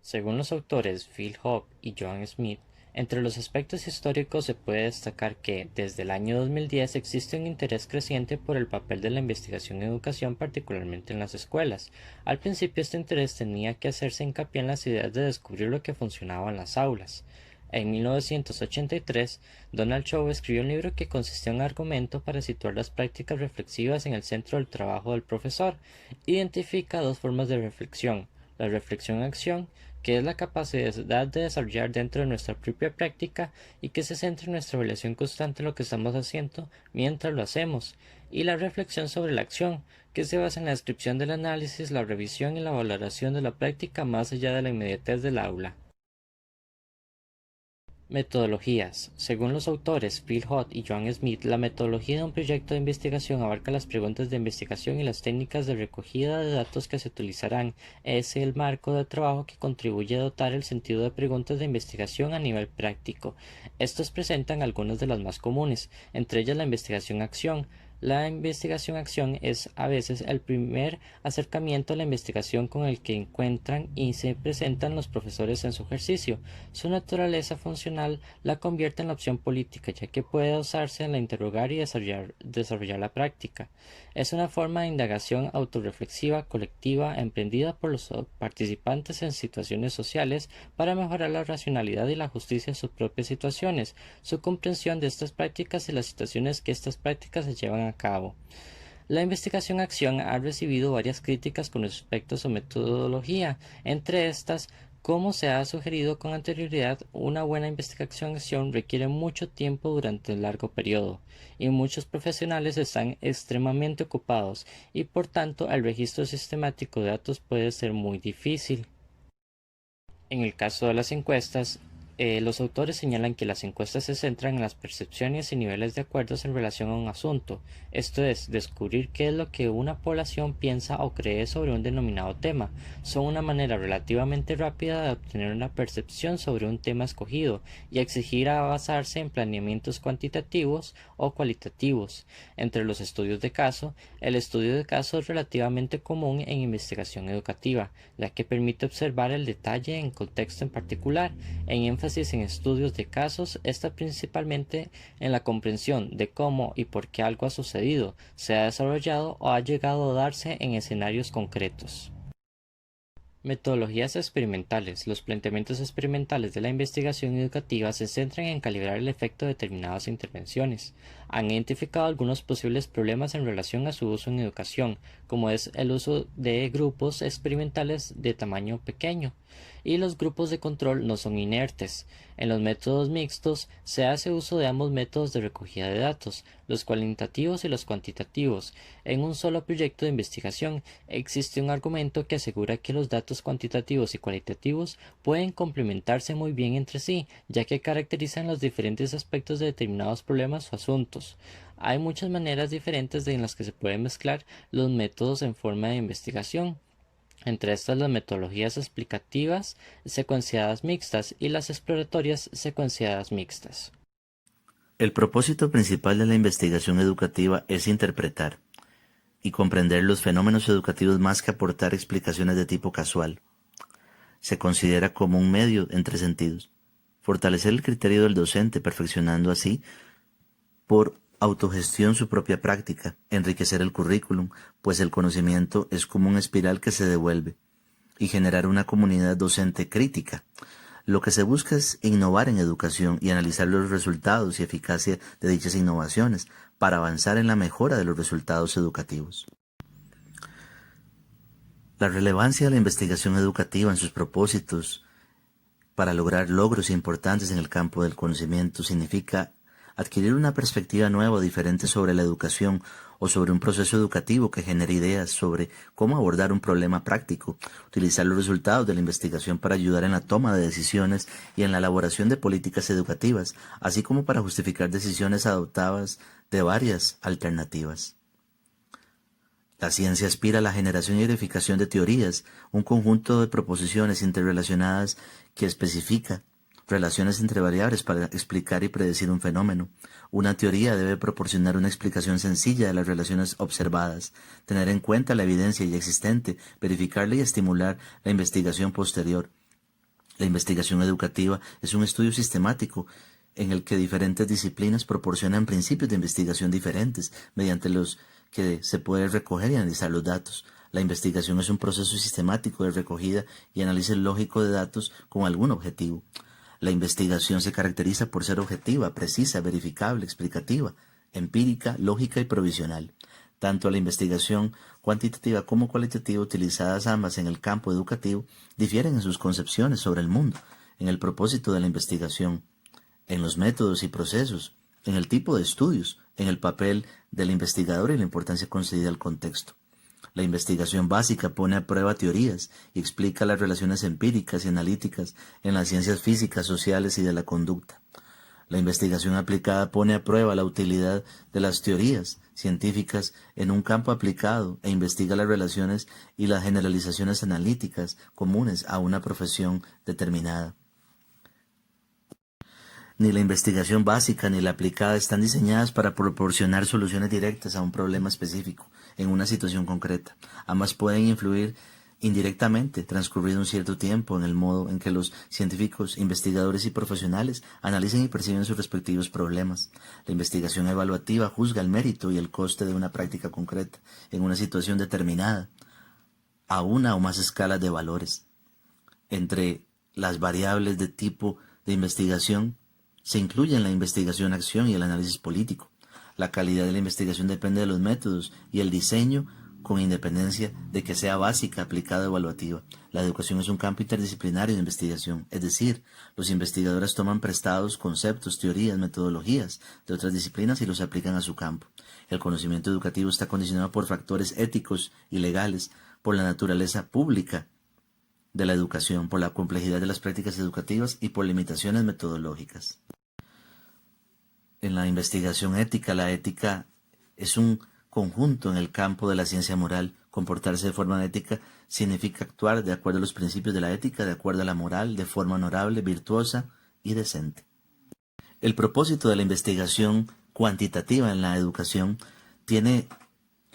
Según los autores Phil Hoppe y Joan Smith, entre los aspectos históricos se puede destacar que, desde el año 2010, existe un interés creciente por el papel de la investigación en educación, particularmente en las escuelas. Al principio, este interés tenía que hacerse hincapié en las ideas de descubrir lo que funcionaba en las aulas. En 1983, Donald Chow escribió un libro que consistía en un argumento para situar las prácticas reflexivas en el centro del trabajo del profesor. Identifica dos formas de reflexión: la reflexión en acción, que es la capacidad de desarrollar dentro de nuestra propia práctica y que se centra en nuestra evaluación constante de lo que estamos haciendo mientras lo hacemos, y la reflexión sobre la acción, que se basa en la descripción del análisis, la revisión y la valoración de la práctica más allá de la inmediatez del aula. Metodologías. Según los autores Phil Holt y Joan Smith, la metodología de un proyecto de investigación abarca las preguntas de investigación y las técnicas de recogida de datos que se utilizarán. Es el marco de trabajo que contribuye a dotar el sentido de preguntas de investigación a nivel práctico. Estos presentan algunas de las más comunes, entre ellas la investigación-acción. La investigación-acción es a veces el primer acercamiento a la investigación con el que encuentran y se presentan los profesores en su ejercicio. Su naturaleza funcional la convierte en la opción política, ya que puede usarse en la interrogar y desarrollar la práctica. Es una forma de indagación autorreflexiva colectiva emprendida por los participantes en situaciones sociales para mejorar la racionalidad y la justicia de sus propias situaciones, su comprensión de estas prácticas y las situaciones que estas prácticas se llevan a cabo. La investigación-acción ha recibido varias críticas con respecto a su metodología, entre estas: como se ha sugerido con anterioridad, una buena investigación-acción requiere mucho tiempo durante un largo periodo, y muchos profesionales están extremadamente ocupados, y por tanto el registro sistemático de datos puede ser muy difícil. En el caso de las encuestas, los autores señalan que las encuestas se centran en las percepciones y niveles de acuerdos en relación a un asunto, esto es, descubrir qué es lo que una población piensa o cree sobre un denominado tema. Son una manera relativamente rápida de obtener una percepción sobre un tema escogido y exigir a basarse en planeamientos cuantitativos o cualitativos. Entre los estudios de caso, el estudio de caso es relativamente común en investigación educativa, ya que permite observar el detalle en contexto en particular. En énfasis en estudios de casos está principalmente en la comprensión de cómo y por qué algo ha sucedido, se ha desarrollado o ha llegado a darse en escenarios concretos. Metodologías experimentales. Los planteamientos experimentales de la investigación educativa se centran en calibrar el efecto de determinadas intervenciones. Han identificado algunos posibles problemas en relación a su uso en educación, como es el uso de grupos experimentales de tamaño pequeño, y los grupos de control no son inertes. En los métodos mixtos se hace uso de ambos métodos de recogida de datos, los cualitativos y los cuantitativos, en un solo proyecto de investigación. Existe un argumento que asegura que los datos cuantitativos y cualitativos pueden complementarse muy bien entre sí, ya que caracterizan los diferentes aspectos de determinados problemas o asuntos. Hay muchas maneras diferentes en las que se pueden mezclar los métodos en forma de investigación. Entre estas, las metodologías explicativas secuenciadas mixtas y las exploratorias secuenciadas mixtas. El propósito principal de la investigación educativa es interpretar y comprender los fenómenos educativos más que aportar explicaciones de tipo casual. Se considera como un medio entre sentidos. Fortalecer el criterio del docente, perfeccionando así por autogestión su propia práctica, enriquecer el currículum, pues el conocimiento es como una espiral que se devuelve, y generar una comunidad docente crítica. Lo que se busca es innovar en educación y analizar los resultados y eficacia de dichas innovaciones para avanzar en la mejora de los resultados educativos. La relevancia de la investigación educativa en sus propósitos para lograr logros importantes en el campo del conocimiento significa adquirir una perspectiva nueva o diferente sobre la educación o sobre un proceso educativo que genere ideas sobre cómo abordar un problema práctico, utilizar los resultados de la investigación para ayudar en la toma de decisiones y en la elaboración de políticas educativas, así como para justificar decisiones adoptadas de varias alternativas. La ciencia aspira a la generación y verificación de teorías, un conjunto de proposiciones interrelacionadas que especifica relaciones entre variables para explicar y predecir un fenómeno. Una teoría debe proporcionar una explicación sencilla de las relaciones observadas, tener en cuenta la evidencia ya existente, verificarla y estimular la investigación posterior. La investigación educativa es un estudio sistemático en el que diferentes disciplinas proporcionan principios de investigación diferentes, mediante los que se puede recoger y analizar los datos. La investigación es un proceso sistemático de recogida y análisis lógico de datos con algún objetivo. La investigación se caracteriza por ser objetiva, precisa, verificable, explicativa, empírica, lógica y provisional. Tanto la investigación cuantitativa como cualitativa, utilizadas ambas en el campo educativo, difieren en sus concepciones sobre el mundo, en el propósito de la investigación, en los métodos y procesos, en el tipo de estudios, en el papel del investigador y la importancia concedida al contexto. La investigación básica pone a prueba teorías y explica las relaciones empíricas y analíticas en las ciencias físicas, sociales y de la conducta. La investigación aplicada pone a prueba la utilidad de las teorías científicas en un campo aplicado e investiga las relaciones y las generalizaciones analíticas comunes a una profesión determinada. Ni la investigación básica ni la aplicada están diseñadas para proporcionar soluciones directas a un problema específico en una situación concreta. Ambas pueden influir indirectamente, transcurrido un cierto tiempo, en el modo en que los científicos, investigadores y profesionales analicen y perciben sus respectivos problemas. La investigación evaluativa juzga el mérito y el coste de una práctica concreta en una situación determinada, a una o más escalas de valores. Entre las variables de tipo de investigación se incluyen la investigación-acción y el análisis político. La calidad de la investigación depende de los métodos y el diseño, con independencia de que sea básica, aplicada o evaluativa. La educación es un campo interdisciplinario de investigación, es decir, los investigadores toman prestados conceptos, teorías, metodologías de otras disciplinas y los aplican a su campo. El conocimiento educativo está condicionado por factores éticos y legales, por la naturaleza pública de la educación, por la complejidad de las prácticas educativas y por limitaciones metodológicas. En la investigación ética, la ética es un conjunto en el campo de la ciencia moral. Comportarse de forma ética significa actuar de acuerdo a los principios de la ética, de acuerdo a la moral, de forma honorable, virtuosa y decente. El propósito de la investigación cuantitativa en la educación tiene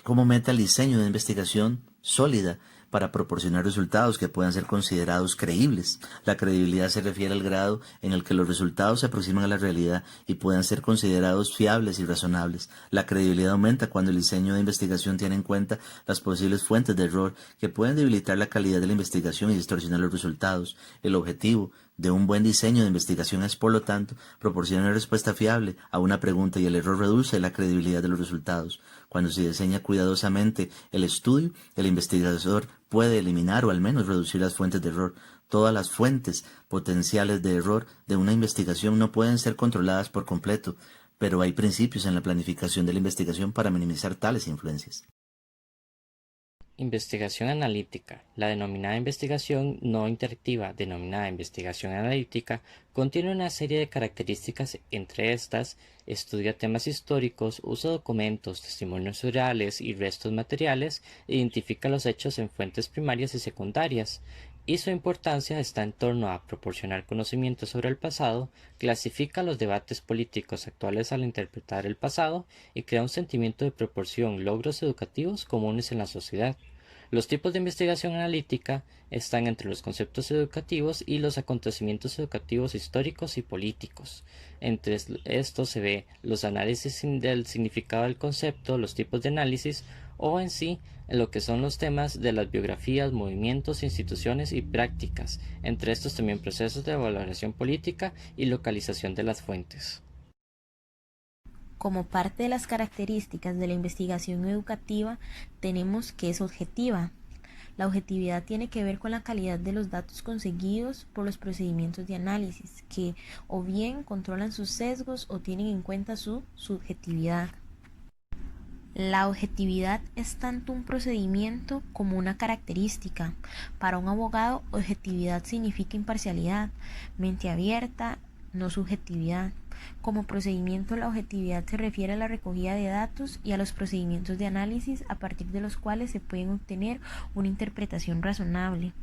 como meta el diseño de investigación sólida para proporcionar resultados que puedan ser considerados creíbles. La credibilidad se refiere al grado en el que los resultados se aproximan a la realidad y puedan ser considerados fiables y razonables. La credibilidad aumenta cuando el diseño de investigación tiene en cuenta las posibles fuentes de error que pueden debilitar la calidad de la investigación y distorsionar los resultados. El objetivo de un buen diseño de investigación es, por lo tanto, proporcionar una respuesta fiable a una pregunta, y el error reduce la credibilidad de los resultados. Cuando se diseña cuidadosamente el estudio, el investigador puede eliminar o al menos reducir las fuentes de error. Todas las fuentes potenciales de error de una investigación no pueden ser controladas por completo, pero hay principios en la planificación de la investigación para minimizar tales influencias. Investigación analítica. La denominada investigación no interactiva, denominada investigación analítica, contiene una serie de características. Entre estas, estudia temas históricos, usa documentos, testimonios orales y restos materiales, identifica los hechos en fuentes primarias y secundarias, y su importancia está en torno a proporcionar conocimiento sobre el pasado, clasifica los debates políticos actuales al interpretar el pasado y crea un sentimiento de proporción, logros educativos comunes en la sociedad. Los tipos de investigación analítica están entre los conceptos educativos y los acontecimientos educativos históricos y políticos. Entre estos se ve los análisis del significado del concepto, los tipos de análisis, o en sí en lo que son los temas de las biografías, movimientos, instituciones y prácticas. Entre estos también procesos de valoración política y localización de las fuentes. Como parte de las características de la investigación educativa, tenemos que es objetiva. La objetividad tiene que ver con la calidad de los datos conseguidos por los procedimientos de análisis, que o bien controlan sus sesgos o tienen en cuenta su subjetividad. La objetividad es tanto un procedimiento como una característica. Para un abogado, objetividad significa imparcialidad, mente abierta, no subjetividad. Como procedimiento, la objetividad se refiere a la recogida de datos y a los procedimientos de análisis a partir de los cuales se pueden obtener una interpretación razonable.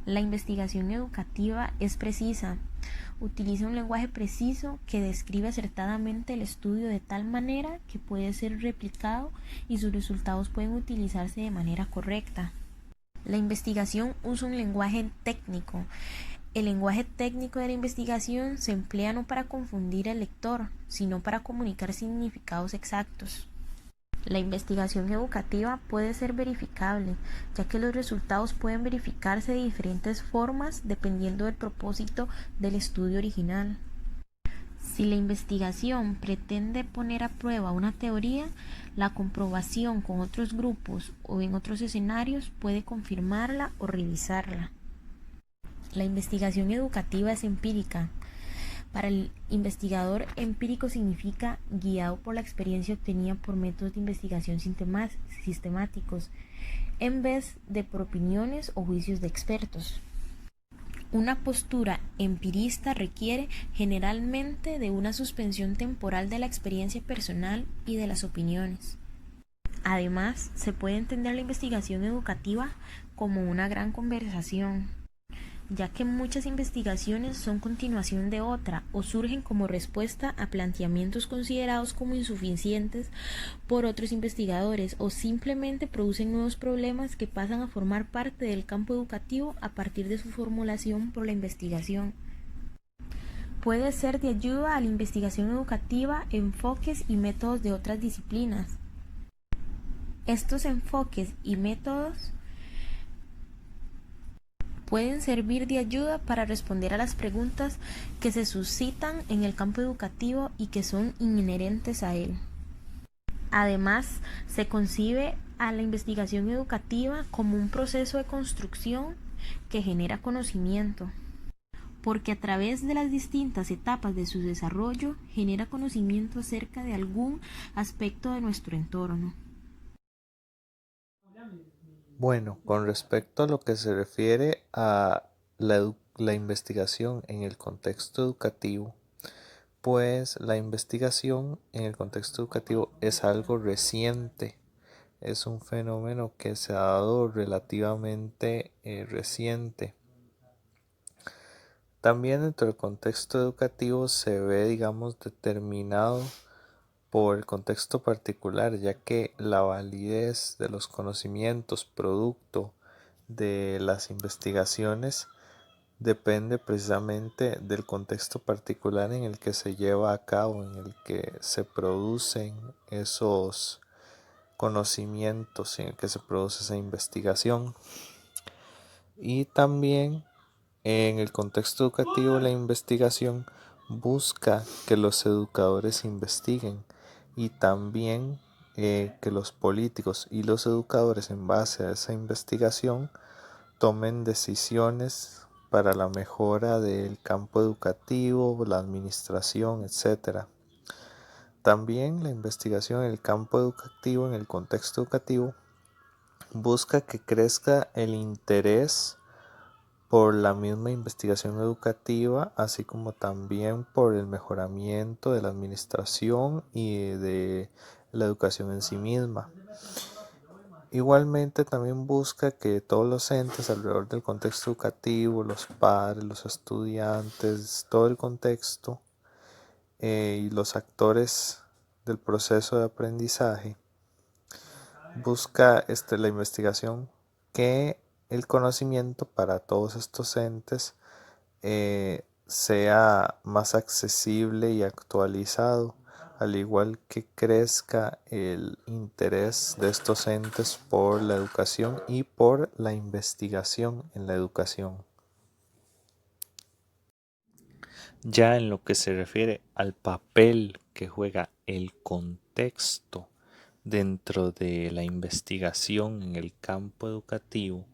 La investigación educativa es precisa. Utiliza un lenguaje preciso que describe acertadamente el estudio de tal manera que puede ser replicado y sus resultados pueden utilizarse de manera correcta. La investigación usa un lenguaje técnico. El lenguaje técnico de la investigación se emplea no para confundir al lector, sino para comunicar significados exactos. La investigación educativa puede ser verificable, ya que los resultados pueden verificarse de diferentes formas dependiendo del propósito del estudio original. Si la investigación pretende poner a prueba una teoría, la comprobación con otros grupos o en otros escenarios puede confirmarla o revisarla. La investigación educativa es empírica. Para el investigador, empírico significa guiado por la experiencia obtenida por métodos de investigación sistemáticos, en vez de por opiniones o juicios de expertos. Una postura empirista requiere generalmente de una suspensión temporal de la experiencia personal y de las opiniones. Además, se puede entender la investigación educativa como una gran conversación, ya que muchas investigaciones son continuación de otra o surgen como respuesta a planteamientos considerados como insuficientes por otros investigadores o simplemente producen nuevos problemas que pasan a formar parte del campo educativo a partir de su formulación por la investigación. Puede ser de ayuda a la investigación educativa enfoques y métodos de otras disciplinas. Estos enfoques y métodos pueden servir de ayuda para responder a las preguntas que se suscitan en el campo educativo y que son inherentes a él. Además, se concibe a la investigación educativa como un proceso de construcción que genera conocimiento, porque a través de las distintas etapas de su desarrollo genera conocimiento acerca de algún aspecto de nuestro entorno. Bueno, con respecto a lo que se refiere a la investigación en el contexto educativo, pues la investigación en el contexto educativo es algo reciente, es un fenómeno que se ha dado relativamente reciente. También dentro del contexto educativo se ve, digamos, determinado por el contexto particular, ya que la validez de los conocimientos producto de las investigaciones depende precisamente del contexto particular en el que se lleva a cabo, en el que se producen esos conocimientos, en el que se produce esa investigación. Y también en el contexto educativo la investigación busca que los educadores investiguen y también que los políticos y los educadores en base a esa investigación tomen decisiones para la mejora del campo educativo, la administración, etc. También la investigación en el campo educativo, en el contexto educativo, busca que crezca el interés por la misma investigación educativa, así como también por el mejoramiento de la administración y de la educación en sí misma. Igualmente también busca que todos los entes alrededor del contexto educativo, los padres, los estudiantes, todo el contexto y los actores del proceso de aprendizaje, busca la investigación que el conocimiento para todos estos entes sea más accesible y actualizado, al igual que crezca el interés de estos entes por la educación y por la investigación en la educación. Ya en lo que se refiere al papel que juega el contexto dentro de la investigación en el campo educativo,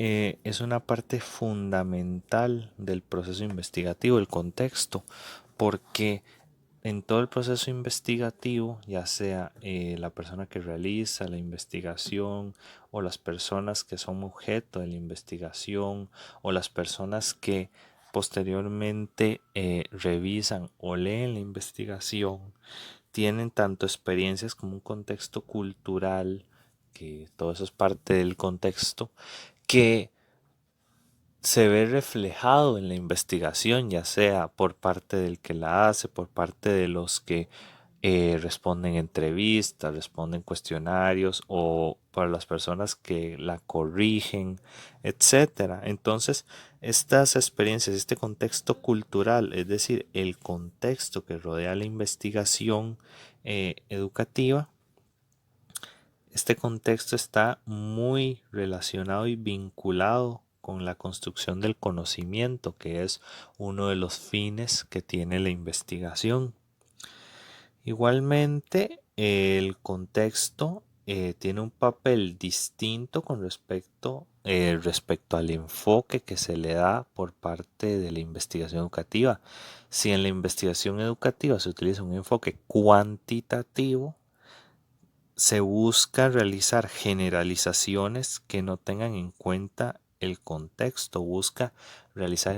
es una parte fundamental del proceso investigativo, el contexto, porque en todo el proceso investigativo, ya sea la persona que realiza la investigación o las personas que son objeto de la investigación o las personas que posteriormente revisan o leen la investigación, tienen tanto experiencias como un contexto cultural, que todo eso es parte del contexto, que se ve reflejado en la investigación, ya sea por parte del que la hace, por parte de los que responden entrevistas, responden cuestionarios o para las personas que la corrigen, etcétera. Entonces, estas experiencias, este contexto cultural, es decir, el contexto que rodea la investigación educativa, este contexto está muy relacionado y vinculado con la construcción del conocimiento, que es uno de los fines que tiene la investigación. Igualmente, el contexto tiene un papel distinto con respecto al enfoque que se le da por parte de la investigación educativa. Si en la investigación educativa se utiliza un enfoque cuantitativo, se busca realizar generalizaciones que no tengan en cuenta el contexto, busca realizar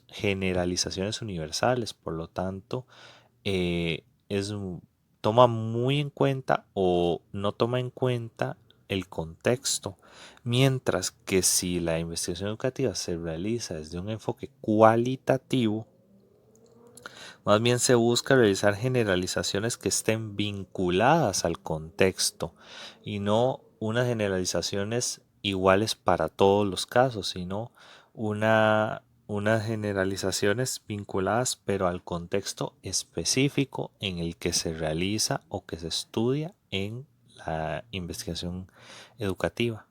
generalizaciones universales, por lo tanto, es, toma muy en cuenta o no toma en cuenta el contexto, mientras que si la investigación educativa se realiza desde un enfoque cualitativo, más bien se busca realizar generalizaciones que estén vinculadas al contexto y no unas generalizaciones iguales para todos los casos, sino unas generalizaciones vinculadas pero al contexto específico en el que se realiza o que se estudia en la investigación educativa.